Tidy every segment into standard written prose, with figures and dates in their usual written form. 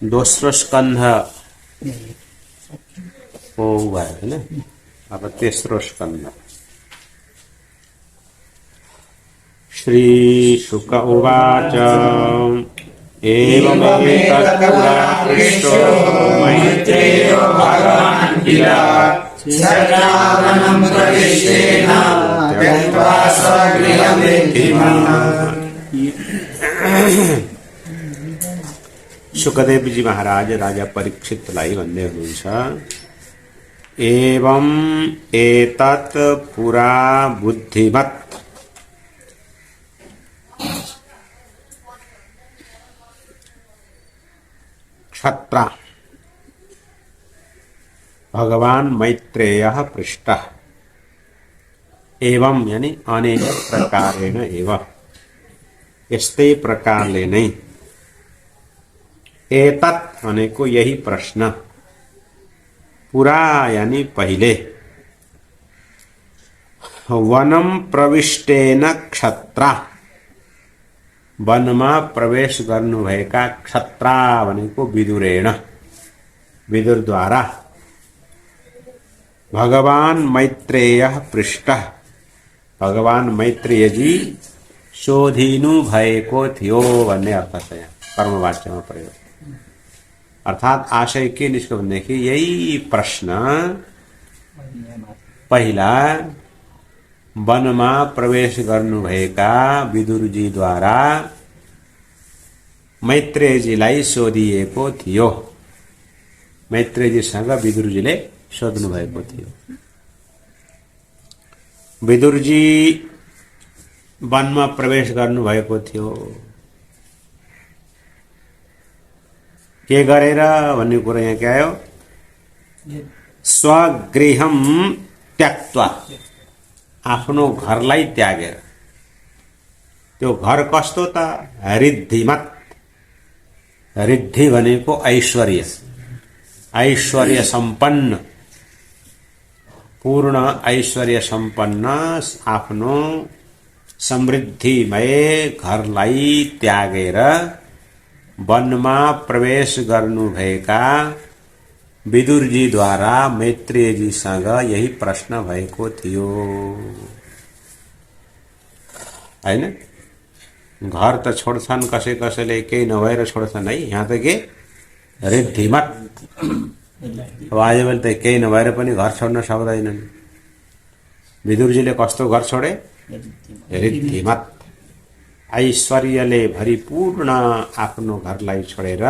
दोस्रो स्कंध हो हुआ है ना। अब तेसरो स्कंध। श्री शुक उवाच एवमेतत्पुरा पृष्टो मैत्रेयो भगवान् किला सखावनं प्रविशेन त्यक्त्वा स्वगृहमेधिमान्। सुखदेव जी महाराज राजा परीक्षित लाई भन्दै हुनुहुन्छ, एवं एतत् पुरा बुद्धिमत् क्षत्रा भगवान मैत्रेयः पृष्टः। एवं यानी अनेक प्रकारेण एव, यस्तै प्रकारले नै। एतत् भनेको यही प्रश्न, पुरा यानी पहिले, वनम प्रविष्टेन क्षत्रा वनमा प्रवेश गर्नुभएका क्षत्रा भनेको विदुरेण, विदुरद्वारा भगवान मैत्रेयः पृष्टः, भगवान मैत्रेयजी शोधिनु भएको थियो भन्ने अर्थ छ यहाँ कर्मवाच्यमा प्रयोग। अर्थात आशय के निस्क्यो भनेदेखि यही प्रश्न पहिला वनमा प्रवेश गर्नुभएका विदुरजीद्वारा मैत्रेयजीलाई सोधिएको थियो। मैत्रेयजीसँग विदुरजीले सोध्नु भएको थियो। विदुरजी वनमा प्रवेश गर्नुभएको थियो, के गरेर भन्ने कुरा यहाँ के आयो? स्वगृहम त्यक्त्वा, आफ्नो घरलाई त्यागेर। त्यो घर कस्तो त? रिद्धिमत। रिद्धि भनेको ऐश्वर्य, ऐश्वर्य सम्पन्न, पूर्ण ऐश्वर्य सम्पन्न आफ्नो समृद्धिमय घरलाई त्यागेर वनमा प्रवेश गर्नुभएका विदुरजीद्वारा मैत्रेयजीसँग यही प्रश्न भएको थियो, हैन? घर त छोड्छन् कसै कसैले, केही नभएर छोड्छन् है। यहाँ त के रिद्धिमत। अब आजभोलि त केही नभएर पनि घर छोड्न सक्दैनन्। विदुरजीले कस्तो घर छोडे? रिद्धिमत, ऐश्वर्यले भरिपूर्ण आफ्नो घरलाई छोडेर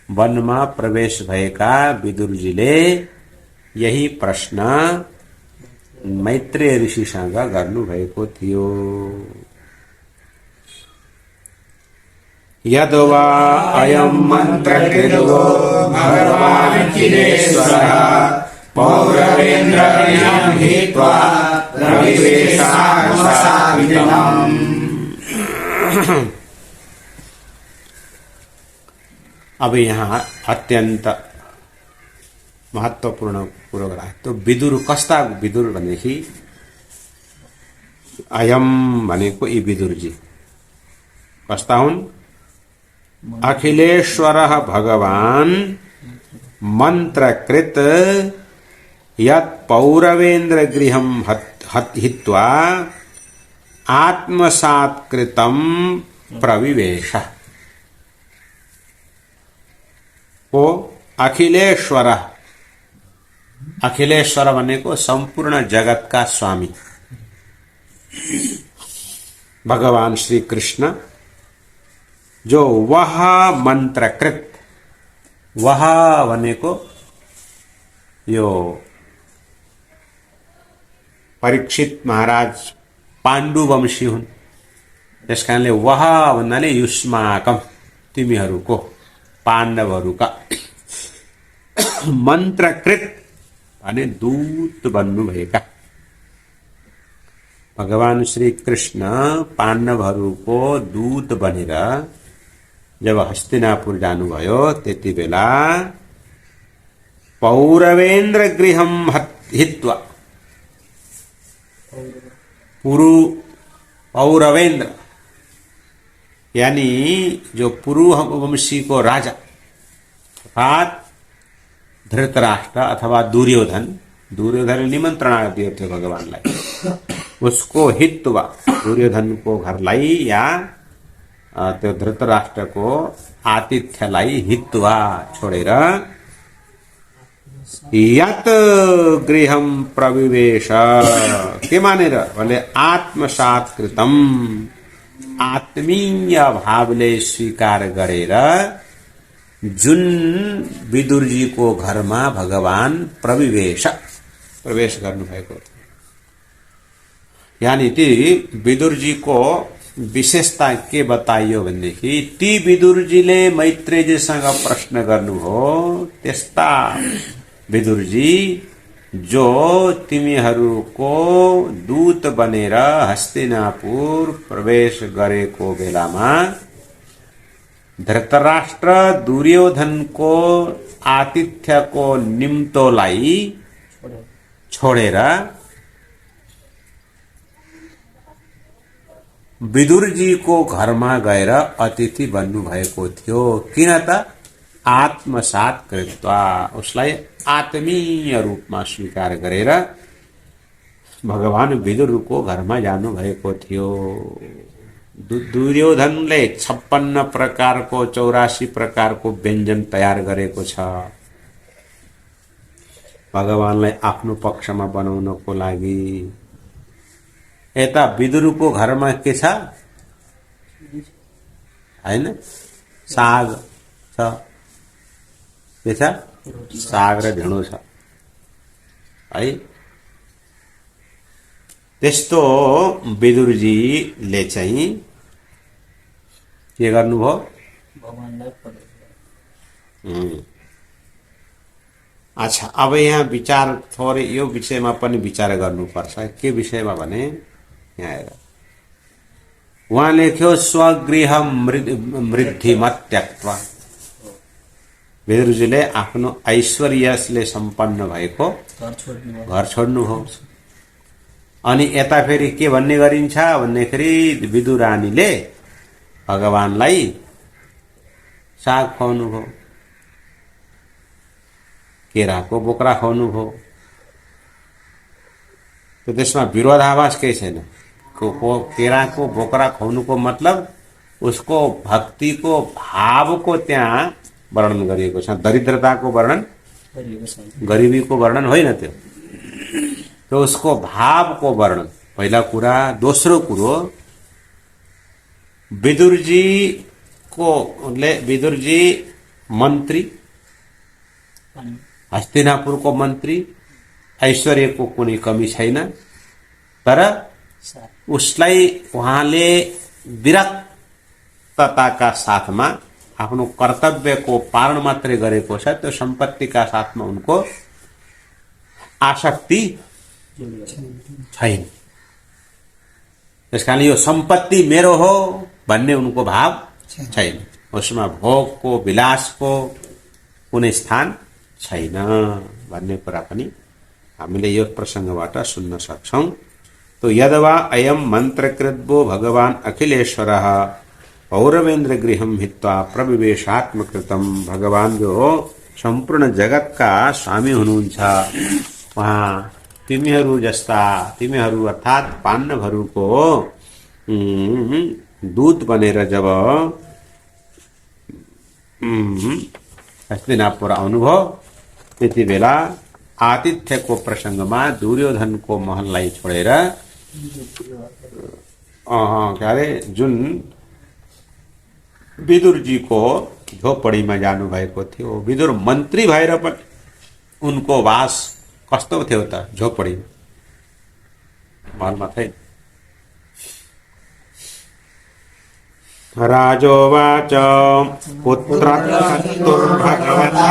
वनमा प्रवेश भएका विदुरजीले यही प्रश्न मैत्रेय ऋषिसँग गर्नुभएको थियो। यद्वा अयं मन्त्रकृतो भगवान् किलेश्वरः पौरवेन्द्रगृहं हित्वा प्रविवेशानुशासितम्। अब यहाँ अत्यन्त महत्वपूर्ण कुरो गरा। तो विदुर कस्ता विदुर भनेदेखि अयम भनेको यी विदुरजी कस्ता हुन्? अखिलेश्वरः भगवान् मन्त्रकृत यत् पौरवेन्द्र गृहं हित्वा आत्मसात्कृतं प्रविवेश। वो अखिलेश्वर, अखिलेश्वर भनेको संपूर्ण जगत का स्वामी भगवान श्री कृष्ण, जो वह मंत्रकृत, वह भनेको यो परीक्षित महाराज पाण्डु वंशी हुन्। त्यस कारणले वह भन्नाले युष्माकम, तिमीहरूको, पाण्डवहरूका मन्त्रकृत भने दूत बन्नुभएका भगवान श्री कृष्ण पाण्डवहरूको दूत बनेर जब हस्तिनापुर जानुभयो त्यति बेला पौरवेन्द्र गृहं हित्वा, पौरवेन्द्र यानी जो पुरु वंशी को राजा, अर्थात धृतराष्ट्र अथवा दुर्योधन निमन्त्रणा दियो थियो भगवानलाई, उसको हित्वा दुर्योधनको घरलाई या त्यो धृतराष्ट्रको आतिथ्यलाई हित्वा छोडेर यत गृहम प्रविवेश के मानेर भने आत्मसात कृतम आत्मीय भावले स्वीकार गरेर जुन विदुरजीको घरमा भगवान प्रवेश गर्नुभएको, यानी ती विदुरजीको विशेषता के बताइयो भनेदेखि ती विदुरजीले मैत्रेयजीसँग प्रश्न गर्नुभयो, त्यस्ता विदुरजी जो तिमीहरूको दूत बनेर हस्तिनापुर प्रवेश गरेको बेलामा धृतराष्ट्र दुर्योधनको आतिथ्यको निम्तोलाई छोडेर विदुरजीको घरमा गएर अतिथि बन्नु भएको थियो। किन त आत्मसात कृत्वा उसलाई आत्मीय रूपमा स्वीकार गरेर भगवान विदुरको घरमा जानु भएको थियो। दुर्योधनले 56 प्रकारको 84 प्रकारको व्यञ्जन तयार गरेको छ भगवानलाई आफ्नो पक्षमा बनाउनको लागि। यता विदुरको घरमा के छ हैन, साग छ, के छ, साग र ढिँडो छ है। त्यस्तो विदुरजीले चाहिँ के गर्नुभयो, अच्छा अब यहाँ विचार थोरै यो विषयमा पनि विचार गर्नुपर्छ। के विषयमा भने यहाँ हेर, उहाँ लेख्यो स्वगृह मृद्धिमत त्यक्त्वा, विदुरजीले आफ्नो ऐश्वर्यले सम्पन्न भएको घर छोड्नु हो। अनि यता फेरि के भन्ने गरिन्छ भन्दाखेरि विदुरानीले भगवानलाई साग खुवाउनु भयो, केराको बोक्रा खुवाउनु भयो। तो त्यसमा विरोधाभास केही छैन। केराको बोक्रा खुवाउनुको मतलब उसको भक्तिको भावको त्यहाँ वर्णन गरिएको छ, दरिद्रताको वर्णन, गरिबीको वर्णन होइन त्यो। तो उसको भावको वर्णन पहिला कुरा। दोस्रो कुरो विदुरजी मन्त्री, हस्तिनापुरको मन्त्री, ऐश्वर्यको कुनै कमी छैन, तर उसलाई उहाँले विरक्तताका साथमा आफ्नो कर्तव्यको पालन मात्रै गरेको छ। त्यो सम्पत्तिका साथमा उनको आसक्ति छैन। त्यसकारण यो सम्पत्ति मेरो हो भन्ने उनको भाव छैन। उसमा भोगको विलासको कुनै स्थान छैन भन्ने कुरा पनि हामीले यो प्रसंगबाट सुन्न सक्छौं। तो यदवा अयम मन्त्रकृद्वो भगवान अखिलेश्वरः पौरवेन्द्र गृहं हित्वा प्रविवेशात्मकृतम, भगवान जो सम्पूर्ण जगतका स्वामी हुनुहुन्छ, वहाँ तिमीहरू जस्ता, तिमीहरू अर्थात पाण्डवहरूको दूत बनेर जब हस्तिनापुर आउनुभयो, त्यति बेला आतिथ्यको प्रसंगमा दुर्योधनको महललाई छोडेर के अरे जुन विदुरजीको झोपडीमा जानु भएको थियो। विदुर मन्त्री भएर पनि उनको वास कस्तो थियो त, झोपडीमा, महलमा थिएन। राजोवाच पुत्र भगवता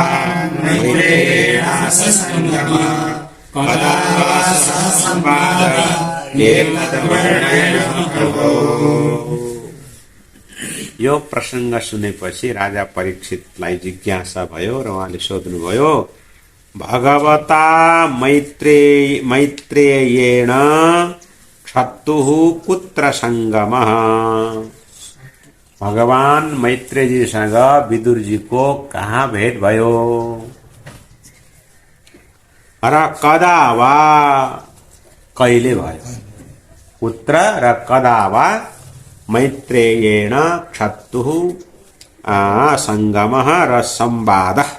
यो प्रसंग सुनेपछि राजा परीक्षितलाई जिज्ञासा भयो र उहाँले सोध्नुभयो, भगवता मैत्रेयेण क्षत्तुः कुत्र संगमः, भगवान मैत्रेयजीसँग विदुरजीको कहाँ भेट भयो र कदा वा कहिले भयो कुत्र र कदा वा मैत्रेयेण क्षत्तुः संगमः र संवादः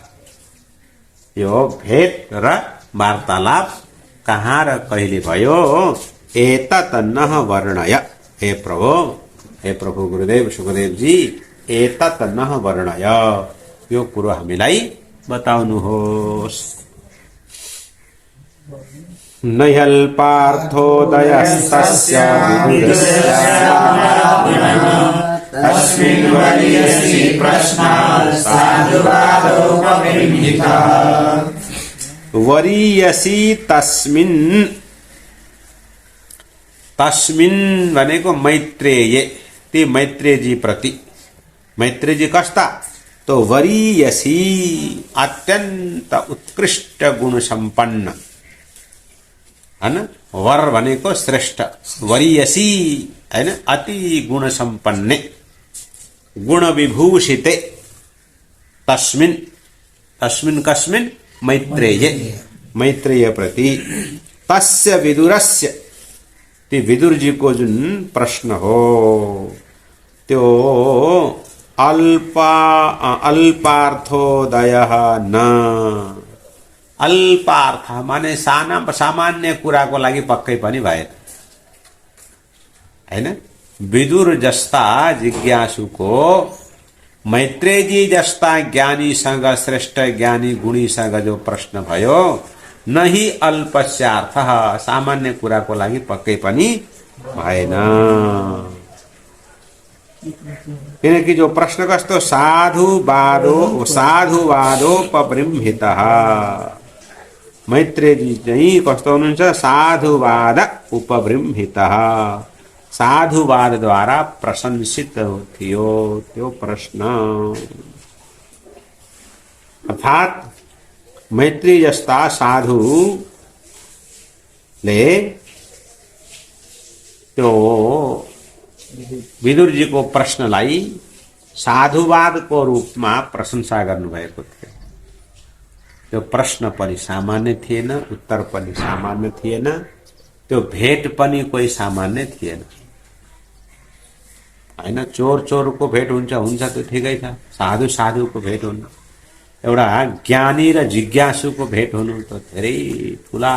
यो भेट र वार्तालाप कहाँ र कहिले भयो एतत् नः वर्णय हे प्रभु गुरुदेव सुखदेव जी एतत् नः वर्णय यो कुरो हामीलाई बताउनुहोस् नह्यल्पार्थोदयस्तस्य तस्मिन् वरीयसी प्रश्नात् साधुवादोपबृंहितः वरीयसी तस्मिन् भनेको मैत्रेय ती मैत्रेयजी प्रति मैत्रेयजी कस्ता तो वरीयसी अत्यन्त उत्कृष्ट गुण सम्पन्न हैन वर भनेको श्रेष्ठ वरीयसी हैन अति गुण सम्पन्ने गुण विभूषिते तस्मिन् कस्मिन् मैत्रेय प्रति तस्य विदुरस्य ती विदुरजी को जुन प्रश्न हो त्यो अल्पार्थोदयः न अल्पार्थ माने सामान्य कुराको लागि पक्कै पनि भएन हैन विदुर जस्ता जिज्ञासुको मैत्रेयजी जस्ता ज्ञानीसँग श्रेष्ठ ज्ञानी गुणीसँग जो प्रश्न भयो नहि अल्पस्यार्थः सामान्य कुराको लागि पक्कै पनि भएन किनकि जो प्रश्न कस्तो साधुवादोपबृंहितः मैत्रेयजी चाहिँ कस्तो हुनुहुन्छ साधुवाद उपबृंहितः साधुवादद्वारा प्रशंसित थियो त्यो प्रश्न अर्थात् मैत्री जस्ता साधुले त्यो विदुरजीको प्रश्नलाई साधुवादको रूपमा प्रशंसा गर्नुभएको थियो त्यो प्रश्न पनि सामान्य थिएन उत्तर पनि सामान्य थिएन त्यो भेट पनि कोही सामान्य थिएन हैन चोरको भेट हुन्छ त्यो ठिकै छ साधुको भेट हुनु एउटा ज्ञानी र जिज्ञासुको भेट हुनु त धेरै ठूला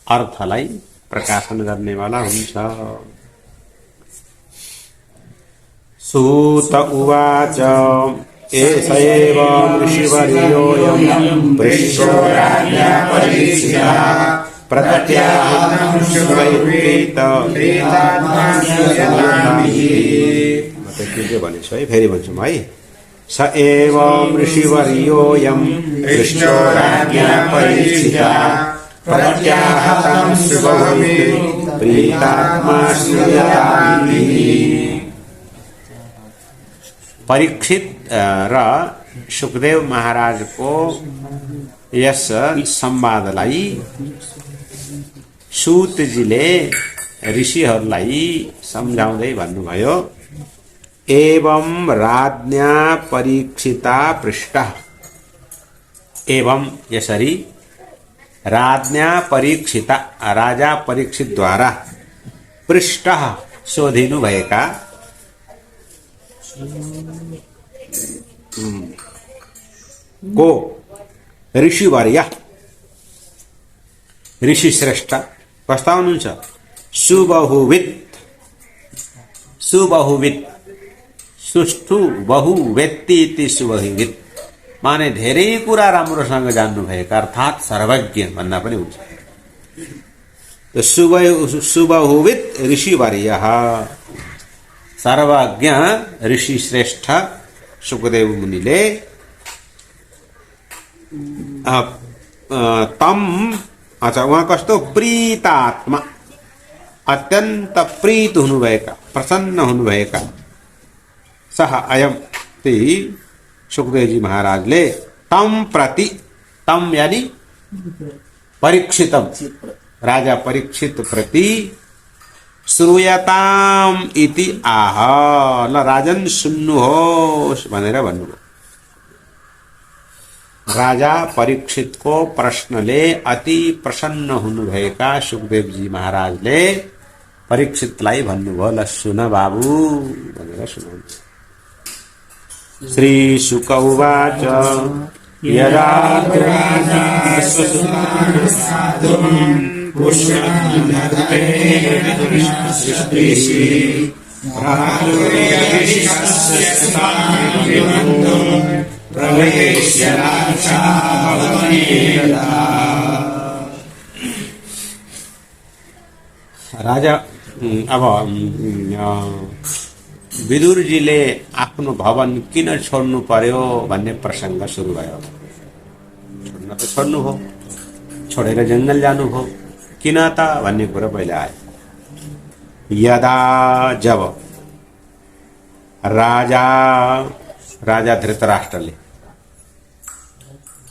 अर्थलाई प्रकाशन गर्नेवाला हुन्छ सूत उवाच एष एव ऋषिवर्योऽयं पृष्ठो राज्ञा परीक्षितः प्रत्याहतं शुभैर्वेत के भनेछु है फेरि भन्छु म है स एव ऋषिवर्योऽयं पृष्ठो राज्ञा परीक्षितः प्रत्याहतं शुभैर्वेत प्रीतात्मा श्रूयतामिति परीक्षित र सुखदेव महाराज को यस संवादलाई सूतजीले ऋषिहरूलाई सम्झाउँदै भन्नुभयो एवं राज्ञा परीक्षिता पृष्ठ एवं यसरी राज्ञा परीक्षिता राजा परीक्षित द्वारा पृष्ठ शोधिनु भएका को ऋषिवर्य ऋषि श्रेष्ठ कस्ता हुनुहुन्छ सुबहुवित सुष्ठु बहुवेत्ति इति सुबहुवित माने धेरै कुरा राम्रोसँग जान्नु भएका अर्थात सर्वज्ञ भन्दा पनि हुन्छ त सुबहुवित ऋषिवर्य सर्वज्ञ ऋषि श्रेष्ठ सुखदेव मुनिले तम अच्छा उहाँ कस्तो प्रीतात्मा अत्यन्त प्रीत हुनुभएका प्रसन्न हुनुभएका सह अयम ती सुखदेवजी महाराजले तम प्रति तम यानी परीक्षितम राजा परीक्षित प्रति श्रूयताम इति आह। ल राजन सुन्नुहोस् भनेर भन्नुभयो। राजा परीक्षितको प्रश्नले अति प्रसन्न हुनुभएका सुखदेवजी महाराजले परीक्षितलाई भन्नुभयो, ल सुन बाबु भनेर सुनाउनु। श्री शुक उवाच यदा राजा राजा अब विदुरजीले आफ्नो भवन किन छोड्नु पर्यो भन्ने प्रसंग सुरु भयो। छोड्न त छोड्नु हो, छोडेर जंगल जानु हो, किन त भन्ने कुरा पहिले आयो। यदा जब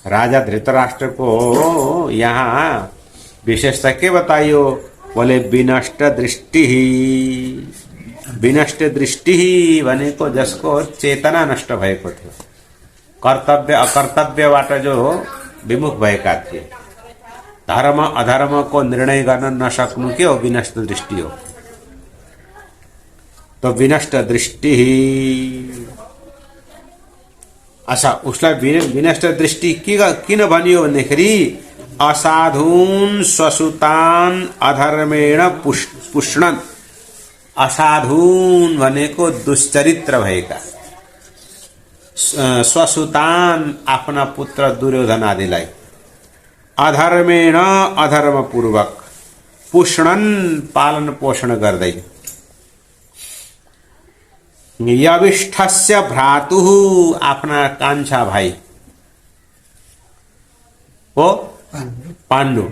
राजा धृतराष्ट्र को यहाँ विशेषता के बताइयो, बोले विनष्ट दृष्टि भनेको जसको चेतना नष्ट भएको थियो, कर्तव्य अकर्तव्यबाट जो विमुख भएका थिए, धर्म अधर्मको निर्णय गर्न नसक्नु के हो, विनष्ट दृष्टि हो। तो विनष्ट दृष्टि अच्छा, उसलाई विनष्ट दृष्टि किन भनियो भन्दाखेरि असाधून स्वसुतान अधर्मेण पुष्णन्। असाधून भनेको दुश्चरित्र भएका, स्वसुतान आफ्ना पुत्र दुर्योधन आदिलाई, अधर्मेण अधर्मपूर्वक, पुष्णन् पालन पोषण गर्दै, यविष्ठस्य भ्रातुः आफ्ना कान्छा भाइ हो पाण्डु,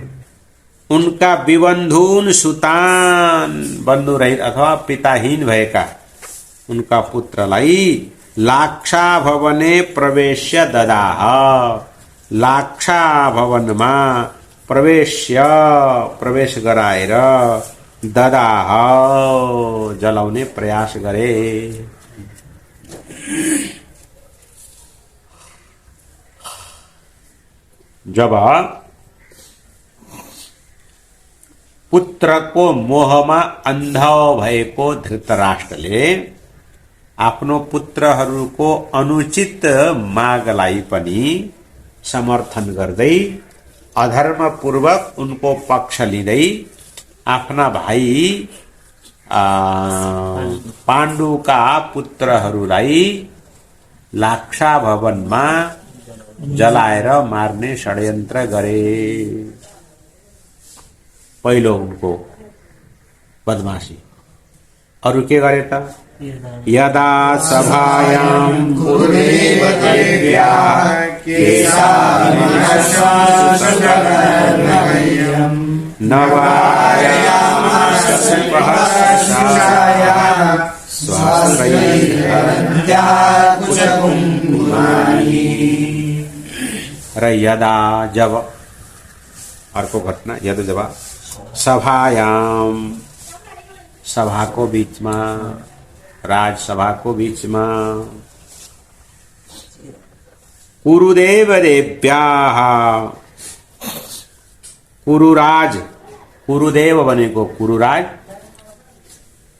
उनका विबन्धुन सुतान बन्धु रहित अथवा पिताहीन भएका उनका पुत्रलाई लाक्षा भवने प्रवेश्य ददाह। लाक्षा भवनमा प्रवेश गराएर ददाह जलाउने प्रयास गरे। जब पुत्रको मोहमा अन्ध भएको धृतराष्ट्रले आफ्नो पुत्रहरूको अनुचित मागलाई पनि समर्थन गर्दै अधर्मपूर्वक उनको पक्ष लिँदै आफ्ना भाइ पाण्डुका पुत्रहरूलाई लाक्षा भवनमा जलाएर मार्ने षड्यन्त्र गरे। पहिलो उनको बदमाशी। अरु के गरे त? यदा सभायां कुरुदेव देव्याः केशादिमनस्वासुचरम् नवायामास सहस्राया स्वास्त्रैर्हरन्त्याकुशकुङ्कुमानि। र यदा जब, अर्को घटना, यदा जब सभायाम, सभाको बीचमा, राजसभाको बीचमा, कुरुदेव देव्याः, कुरुराज, कुरुदेव भनेको कुरुराज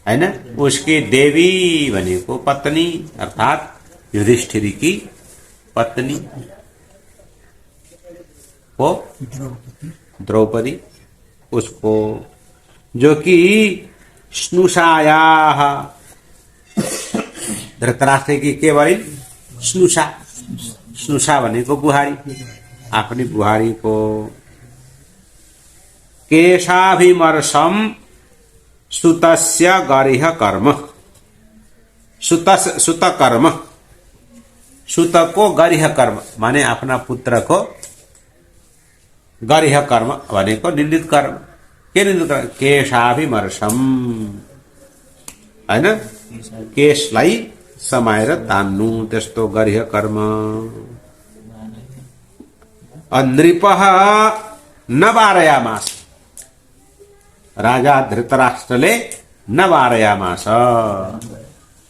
हैन, उसकी देवी भनेको पत्नी अर्थात युधिष्ठिर की पत्नी हो द्रौपदी, उसको जो कि स्नुषाया, धृतराष्ट्र की के भरिन्? स्नुषा। स्नुषा भनेको बुहारी, आफ्नी बुहारी को केशाभिमर्शम सुतस्य गरिह कर्म, सुत कर्म, सुत को गरिह कर्म माने आफ्ना पुत्र को गरिह कर्म भनेको निन्दित कर्म। के निन्दित कर्म? केशाभिमर्शम हैन, केशलाई समाएर तान्नु, त्यस्तो गरिह कर्म। नृपः न वारयामास, राजा धृतराष्ट्रले न वारयामास,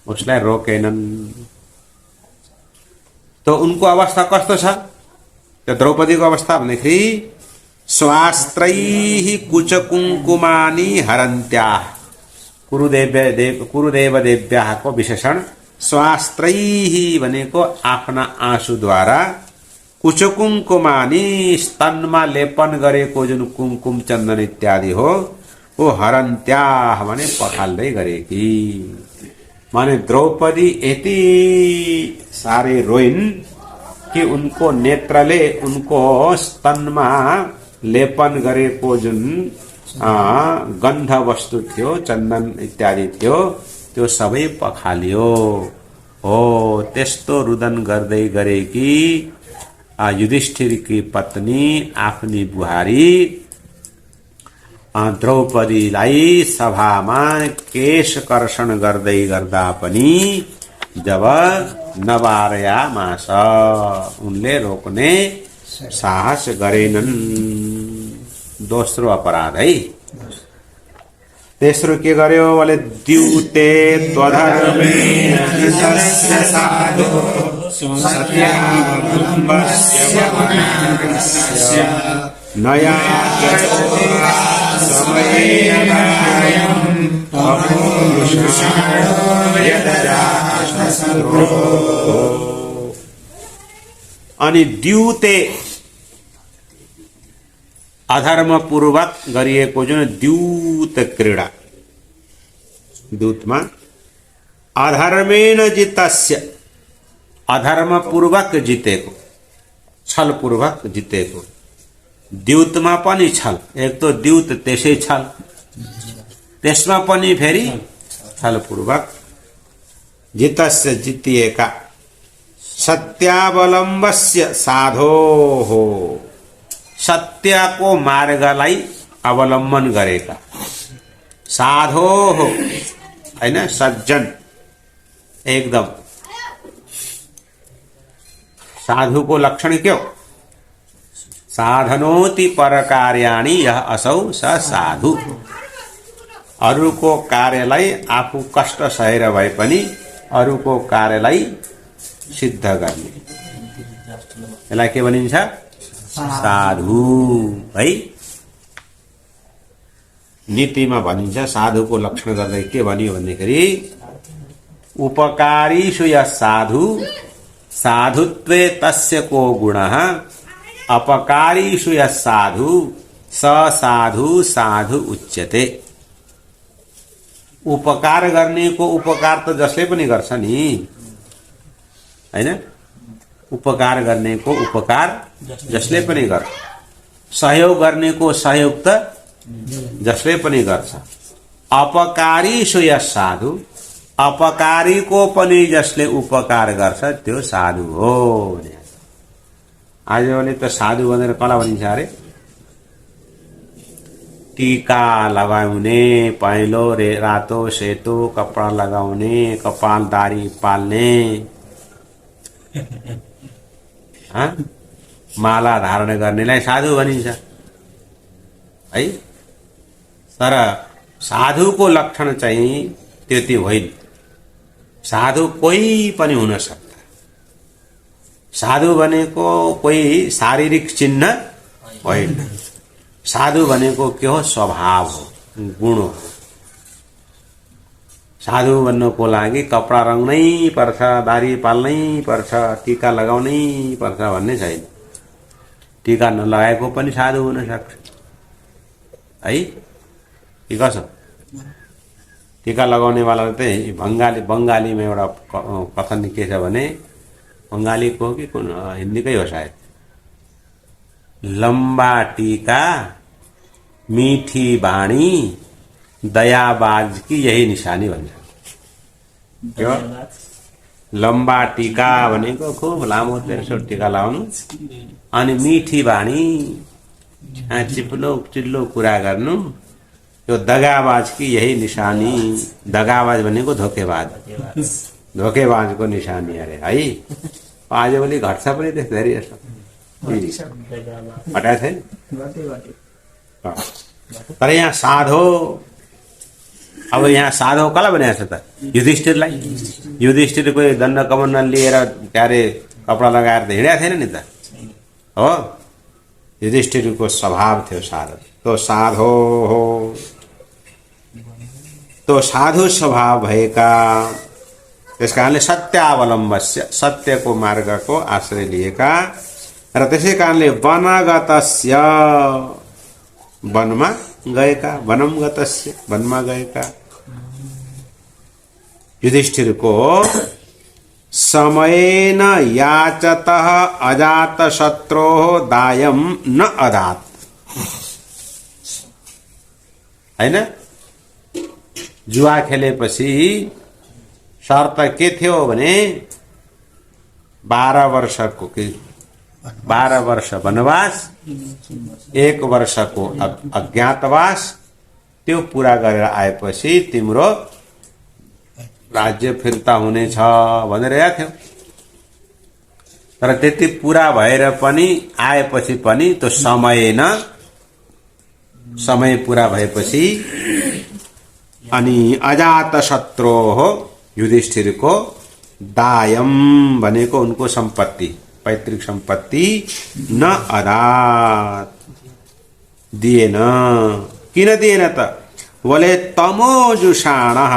उसलाई रोकेनन्। तो उनको अवस्था कस्तो छ? त्यो द्रौपदीको अवस्था भन्दाखेरि स्वास्त्रैः कुचकुङ्कुमानि हरन्त्याः, कुरुदेव देव्याको विशेषण स्वास्त्रैः भनेको आफ्ना आँसुद्वारा, कुचकुङ्कुमानि स्तनमा लेपन गरेको जुन कुमकुम चन्दन इत्यादि हो, वो हरन्त्याः भने पखाल्दै गरेकी। माने द्रौपदी यति सारे रोइन् कि उनको नेत्रले उनको स्तनमा लेपन गरेको जुन गन्ध वस्तु थियो, चन्दन इत्यादि थियो, त्यो सबै पखालियो। हो त्यस्तो रुदन गर्दै गरेकी युधिष्ठिरकी पत्नी आफ्नी बुहारी द्रौपदीलाई सभामा केश कर्षण गर्दै गर्दा पनि जब नवारयामास, उनले रोक्ने साहस गरेनन्। दोस्रो अपराध है। तेस्रो के गर्यो भने द्युते त्वधर्मेण जितस्य साधो सत्यावलम्बस्य वनाग्रस्य नया समयेनायम् अपूरुषाणो यदजातशत्रुः। अनि द्युते अधर्मपूर्वक गरिएको जुन द्यूत क्रीडा, दूतमा अधर्मेण जितस्य, अधर्मपूर्वक जितेको, छलपूर्वक जितेको। द्यूतमा पनि छल, एक तो द्यूत त्यसै छल, त्यसमा पनि फेरि छलपूर्वक। जितस्य जितिएका, सत्यावलम्बस्य साधोः, सत्यको मार्गलाई अवलम्बन गरेका, साधोः हैन, सज्जन एकदम। साधुको लक्षण के हो? साधनोति परकार्याणि यः असौ स साधु। अरूको कार्यलाई आफू कष्ट सहेर भए पनि अरूको कार्यलाई सिद्ध गर्ने, यसलाई के भनिन्छ? साधु है। नीतिमा भनिन्छ, साधुको लक्षण गर्दै के भनियो भन्दाखेरि उपकारीषु यः साधु साधुत्वे तस्य को गुणः, अपकारीषु यः साधु स साधु साधु उच्यते। उपकार गर्नेको उपकार त जसले पनि गर्छ नि, हैन? उपकार गर्नेको उपकार जसले पनि गर्छ, सहयोग गर्नेको सहयोग त जसले पनि गर्छ। अपकारीषु यः साधु, अपकारीको पनि जसले उपकार गर्छ त्यो साधु हो। आजभोलि त साधु भनेर कसलाई भनिन्छ अरे? टीका लगाउने, पहेँलो रातो सेतो कपडा लगाउने, कपाल दारी पाल्ने, माला धारण गर्नेलाई साधु भनिन्छ है। तर साधुको लक्षण चाहिँ त्यति होइन। साधु कोही पनि हुन सक्छ। साधु भनेको कोही शारीरिक चिन्ह होइन। साधु भनेको के हो? स्वभाव हो, गुण हो। साधु भन्नको लागि कपडा रङ्नै पर्छ, दारी पाल्नै पर्छ, टीका लगाउनै पर्छ भन्ने छैन। टीका नलगाएको पनि साधु हुन सक्छ है। के कसो? टीका लगाउनेवाला चाहिँ बङ्गालीमा एउटा कथन के छ भने, बङ्गालीको हो कि कुन हिन्दीकै हो सायद, लम्बा टीका मीठी बाणी दयाबाज की यही निशानी भन्छ। के हो? लम्बा टीका भनेको खुब लामो तेर्सो टीका लाउनु, अनि मीठी बाणी, चिप्लो चिल्लो कुरा गर्नु, यो दगाबाज की यही निशानी। दगाबाज भनेको धोकेबाज, धोकेबाजको निशानी अरे है। आजभोलि घट्छ पनि त्यस धेरै जस्तो हटाएको छैन। तर यहाँ साधो अब यहाँ साधो कसलाई बनाएको छ त? युधिष्ठिरलाई। युधिष्ठिरको दण्ड कमण्डल लिएर क्यारे कपडा लगाएर त हिँडेको थिएन नि त, हो? युधिष्ठिरको स्वभाव थियो साधो। तो साधो हो, तो साधु स्वभाव भएका, त्यस कारणले सत्यावलम्बस्य, सत्यको मार्गको आश्रय लिएका र त्यसै कारणले वनगतस्य, वनमा गएका, वनम गतस्य, वनमा गएका युधिष्ठिरको समयेन याचतः अजातशत्रोः दायम न अदात, हैन? जुवा खेलेपछि शर्त के थियो भने 12 वर्षको कि 12 वर्ष वनवास, 1 वर्षको अज्ञातवास, त्यो पूरा गरेर आएपछि तिम्रो राज्य फिर्ता हुनेछ भनेर थियो। तर त्यति पूरा भएर पनि आएपछि पनि त्यो समय पूरा भएपछि अनि अजातशत्रोः युधिष्ठिरको दायम भनेको उनको सम्पत्ति, पैतृक सम्पत्ति न अदात, दिएन। किन दिएन त? बोले तमोजुषाणः,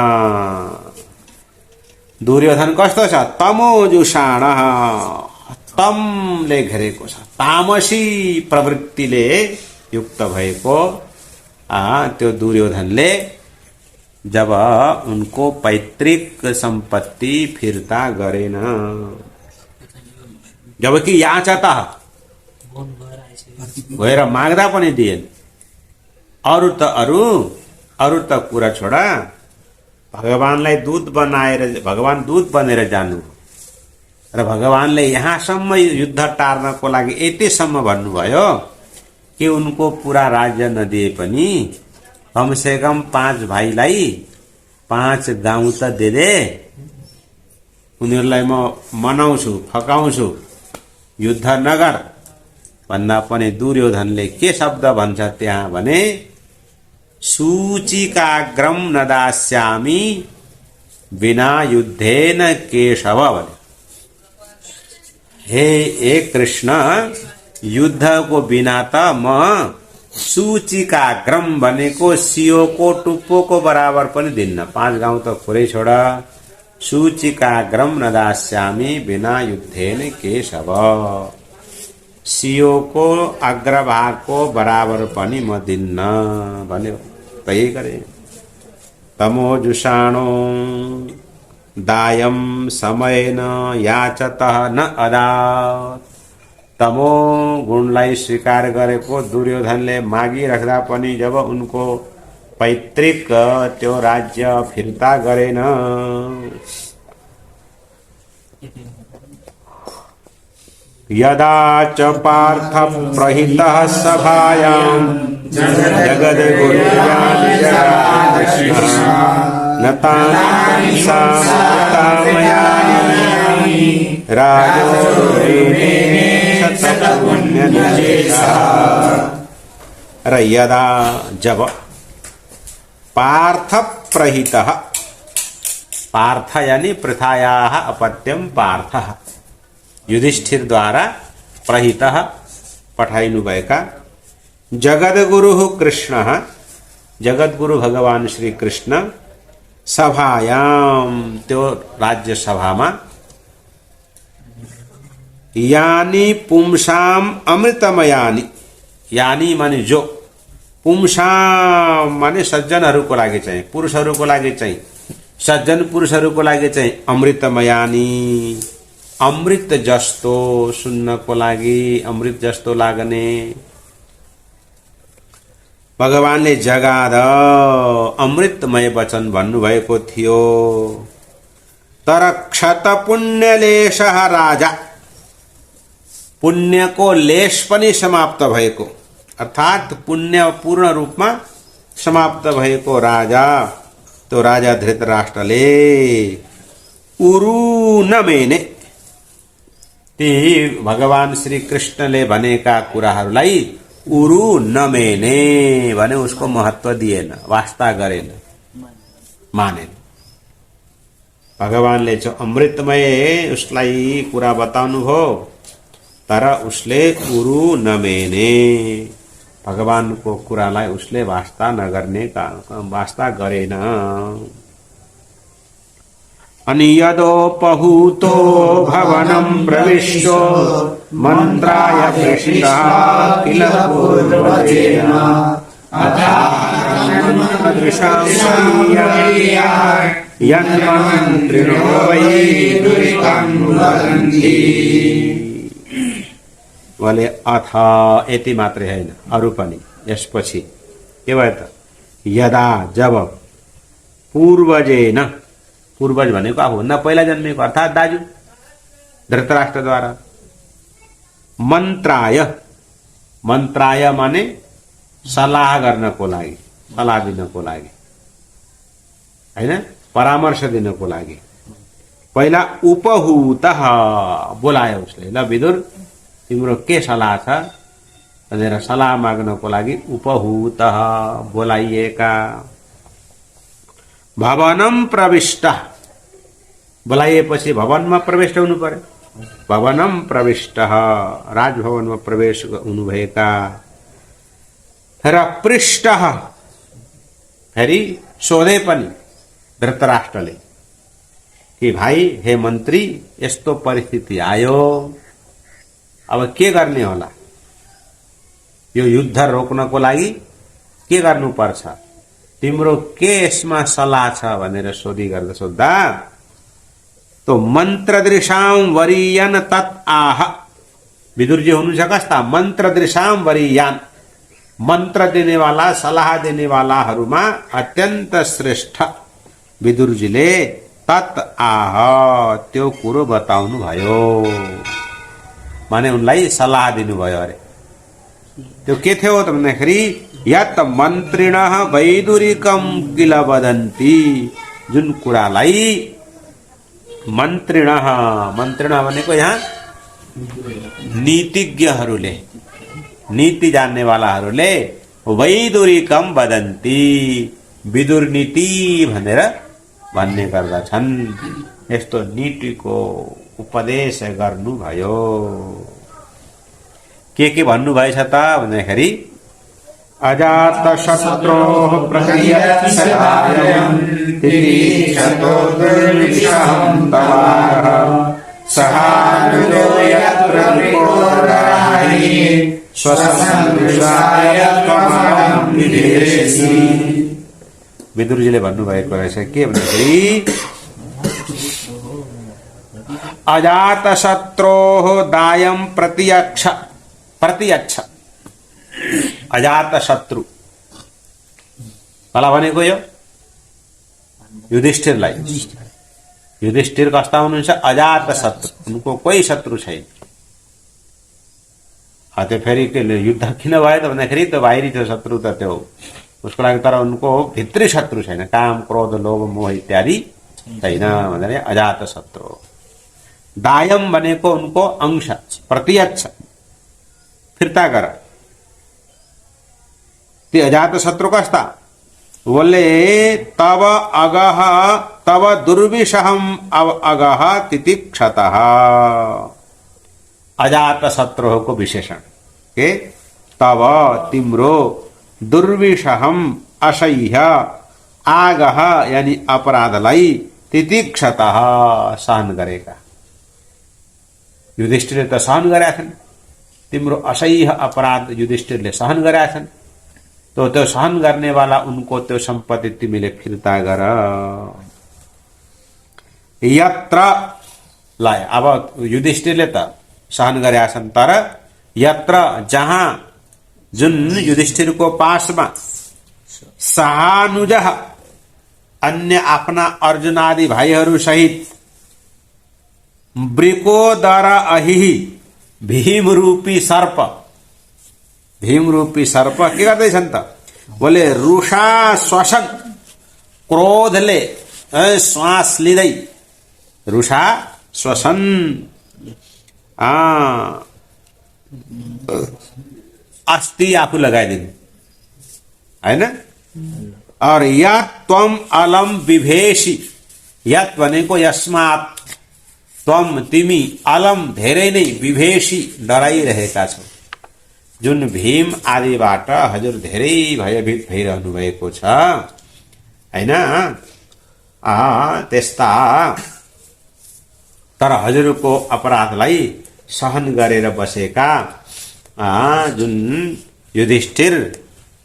दुर्योधन कस्तो छ? तमोजुषाणः, तमले घेरेको छ, तामसी प्रवृत्तिले युक्त भएको त्यो दुर्योधनले जब उनको पैतृक सम्पत्ति फिर्ता गरेन, जबकि याचता गएर माग्दा पनि दिएन। अरू त कुरा छोडा, भगवानलाई दूत बनाएर, भगवान दूत बनेर जानु र भगवानले यहाँसम्म युद्ध टार्नको लागि यतिसम्म भन्नुभयो कि उनको पूरा राज्य नदिए पनि कम से कम 5 भाइलाई 5 गाउँ त दे, उनीहरूलाई म मनाउँछु, फकाउँछु, युद्ध नगर भन्दा पनि दुर्योधनले के शब्द भन्छ त्यहाँ भने सूचिकाग्रम न दास्यामि बिना युद्धेन केशव भने। हे कृष्ण, युद्धको बिना त म सूचिकाग्रम भनेको सियोको टुप्पोको बराबर पनि दिन्न। 5 गाउँ त खुरै छोड, सूचिकाग्रम न दास्यामि बिना युद्धेन केशव, सियोको अग्रभागको बराबर पनि म दिन्न भन्यो। त्यही गरे। तमोजुषाणो दायम समयेन याचतः न अदात, तमो गुणलाई स्वीकार गरेको दुर्योधनले मागिराख्दा पनि जब उनको पैतृक त्यो राज्य फिर्ता गरेन, यदा च पार्थ प्रहितः सभायां जगद्गुरुर्यानि नतानि सामयानि राजोरुणे र यदा जब पार्थ प्रहितः, पार्थ यानी पृथायाः अपत्यम पार्थ, युधिष्ठिर द्वारा प्रहितः पठाइनु भएका जगद्गुरु कृष्ण, जगद्गुरु भगवान श्री कृष्ण सभायाम त्यो राज्य सभामा यानी पुंसाम अमृतमयानी, यानी माने जो, पुंसाम माने सज्जनहरूको लागि चाहिँ, पुरुषहरूको लागि चाहिँ, सज्जन पुरुषहरूको लागि चाहिँ अमृतमयानी, अमृत जस्तो सुन्नको लागि, अमृत जस्तो लाग्ने भगवानले जगाद अमृतमय वचन भन्नुभएको थियो। तर क्षत पुण्यलेशः राजा, पुण्यको लेश पनि समाप्त भएको, अर्थात पुण्य पूर्ण रूपमा समाप्त भएको राजा, तो राजा धृतराष्ट्रले उरु नमेने, ती भगवान श्री कृष्णले भनेका कुराहरूलाई उरु नमेने भने उसको महत्व दिएन, वास्ता गरेन। मानेन। भगवानले जो अमृतमय उसलाई कुरा बताउनु भो, तर उसले उरु नमेने, भगवानको कुरालाई उसले वास्ता नगर्ने, वास्ता गरेन। अनि यदोपहूतो भवनं प्रविष्टो मन्त्राय पृष्टः किल पूर्वजेन अथादृशां यन्मन्त्रिणो वैदुरिकं वदन्ति। वाले अथा यति मात्रै होइन, अरू पनि यसपछि के भयो त, यदा जब पूर्वजेन, पूर्वज भनेको आफूभन्दा पहिला जन्मेको अर्थात् दाजु धृतराष्ट्रद्वारा, मन्त्राय, मन्त्राय माने सल्लाह गर्नको लागि, सल्लाह दिनको लागि हैन, परामर्श दिनको लागि। पहिला उपहूतः बोलायो उसले, ल विदुर तिम्रो के सल्लाह छ भनेर सल्लाह माग्नको लागि उपहूतः बोलाइएका। भवनं प्रविष्ट, बोलाइएपछि भवनमा प्रवेश हुनु पर्यो। भवनं प्रविष्ट, राजभवनमा प्रवेश हुनुभएका। र पृष्ठ, फेरि सोधे पनि धृतराष्ट्रले कि भाइ हे मन्त्री यस्तो परिस्थिति आयो, अब के गर्ने होला, यो युद्ध रोक्नको लागि के गर्नुपर्छ, तिम्रो के यसमा सल्लाह छ भनेर सोद्धा तो मन्त्रदृशां वरीयान तत् आह, विदुरजी हुनुहुन्छ कस्ता, मन्त्रदृशां वरीयान, मन्त्र देनेवाला, सल्लाह देनेवालाहरूमा अत्यन्त श्रेष्ठ विदुरजीले तत् आह, त्यो कुरो बताउनु भयो, माने उनलाई सल्लाह दिनुभयो अरे। त्यो के थियो त भन्दाखेरि यत मन्त्रिणः वैदुरिकं किल वदन्ति, जुन कुरालाई मन्त्रिणः, मन्त्रिणः भनेको यहाँ नीतिज्ञहरूले, नीति जान्नेवालाहरूले वैदुरिकं वदन्ति, विदुर नीति भनेर भन्ने गर्दछन्। यस्तो नीतिको उपदेश गर्नुभयो। के भन्नुभएछ त भन्दाखेरि अजातशत्रोः प्रत्यक्षदायं तितिक्षतो दुर्विषहं तवारः सहानुजो यत्र विपोराहि स्वसंदृशाय त्वमहं विदेशि। विदुरजीले भन्नुभएको रहेछ के भन्दाखेरि अजातशत्रोः दायं प्रत्यक्ष, प्रत्यक्ष अजात शत्रु मलाई भनेको यो युधिष्ठिरलाई, युधिष्ठिर कस्ता हुनुहुन्छ, अजात शत्रु, उनको कोही शत्रु छैन। त्यो फेरि युद्ध किन भयो त भन्दाखेरि त्यो बाहिरी त्यो शत्रु त त्यो उसको लागि, तर उनको भित्री शत्रु छैन, काम क्रोध लोभ मोह इत्यादि छैन भनेर अजात शत्रु। दायम भनेको उनको अंश, प्रत्यक्ष फिर्ता गर। ती अजात शत्रु कस्ता बोले तब अगह तब दुर्विषहम अगह तितिक्षतः, अजात शत्रु को विशेषण के तब तिम्रो दुर्विषहम असह्य आगह यानी अपराधलाई तितिक्षतः सहन गरेका। युधिष्ठिरले त सहन गरेका छन्, तिम्रो असह्य अपराध युधिष्ठिरले सहन गरेका छन्, तो त्यो सहन गर्नेवाला उनको त्यो सम्पत्ति तिमीले फिर्ता गर। यत्र लाए, अब युधिष्ठिरले त सहन गरेका छन्, तर यत्र जहाँ जुन युधिष्ठिरको पासमा सहानुज अन्य आफ्ना अर्जुन आदि भाइहरू सहित वृकोदर अहिहि भीम रूपी सर्प, भीम रूपी सर्प के गर्दैछन् त बोले रुषा श्वसन, क्रोधले श्वास लिँदै, रुषा श्वसन अस्ति आफू लगाइदिनु हैन, और यत् त्वम अलम विभेषि, यत् भनेको यस्मात्, त्वम तिमी अलम धेरै नै विभेषि डराइरहेका छौ, जुन भीम आदिबाट हजुर धेरै भयभीत भइरहनु भएको छ हैन। त्यस्ता तर हजुरको अपराधलाई सहन गरेर बसेका जुन युधिष्ठिर,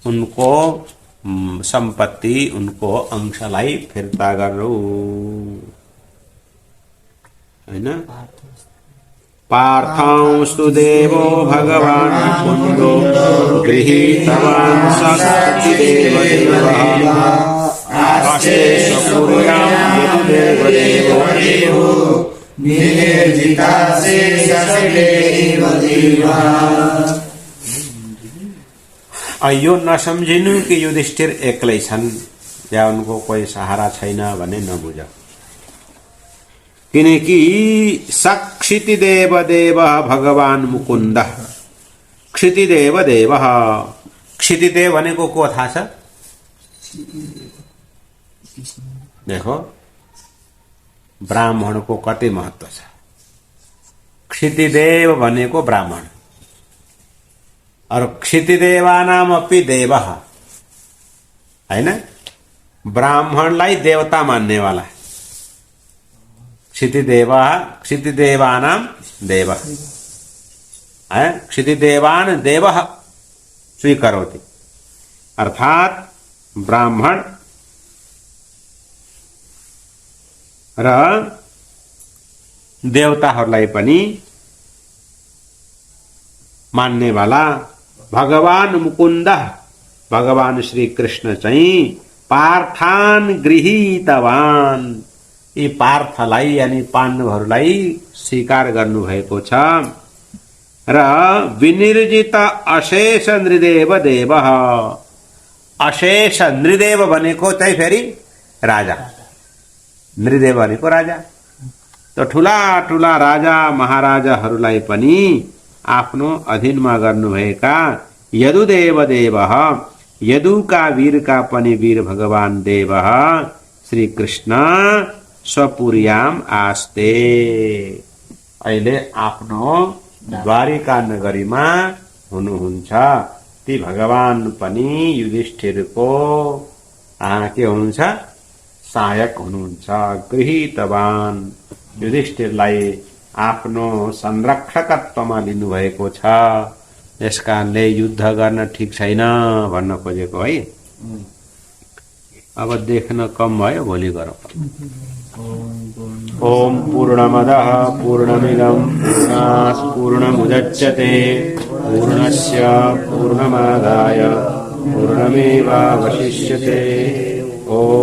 उनको सम्पत्ति, उनको अंशलाई फिर्ता गर्नु हैन। पार्थांस्तु देवो भगवान् मुकुन्दो गृहीतवान् शक्तिदेवदेवः आशेषपूर्णां यदुदेवदेवो यो नसम्झिनु कि युधिष्ठिर एक्लै छन् या उनको कोही सहारा छैन भन्ने नबुझ। किनकि क्षितिदेव देव भगवान् मुकुन्द, क्षितिदेव देव, क्षितिदेव भनेको को थाहा छ? देखो ब्राह्मणको कति महत्व छ। क्षितिदेव भनेको ब्राह्मण, और क्षितिदेवानाम अपि देवः हैन, ब्राह्मणलाई देवता मान्ने वाला। क्षितिदेवानाम देवः है, क्षितिदेवान देवः स्वीकरोति, अर्थात ब्राह्मण र देवताहरूलाई पनि मान्ने वाला भगवान मुकुन्द, भगवान श्री कृष्ण चाहिँ पार्थान गृहीतवान, यी पार्थलाई यानी पाण्डवहरूलाई स्वीकार गर्नुभएको छ। र विनिर्जित अशेष नृदेव देव, अशेष नृदेव भनेको चाहिँ फेरि राजा, नृदेव भनेको राजा। तो ठुला ठुला राजा महाराजाहरूलाई पनि आफ्नो अधीनमा गर्नुभएका यदुदेव देव, यदुका वीरका पनि वीर भगवान देव श्री कृष्ण स्वपुर्याम आस्ते, अहिले आफ्नो द्वारिका नगरीमा हुनुहुन्छ। ती भगवान पनि युधिष्ठिरको के हुनुहुन्छ? सहायक हुनुहुन्छ। गृहीतवान, युधिष्ठिरलाई आफ्नो संरक्षकत्वमा लिनुभएको छ। यसकारणले युद्ध गर्न ठिक छैन भन्न खोजेको है। अब देख्न कम भयो, भोलि गरौँ। ओम पूर्णमदः पूर्णमिदं पूर्णात् पूर्णमुदच्यते पूर्णस्य पूर्णमादाय पूर्णमेवावशिष्यते। ओम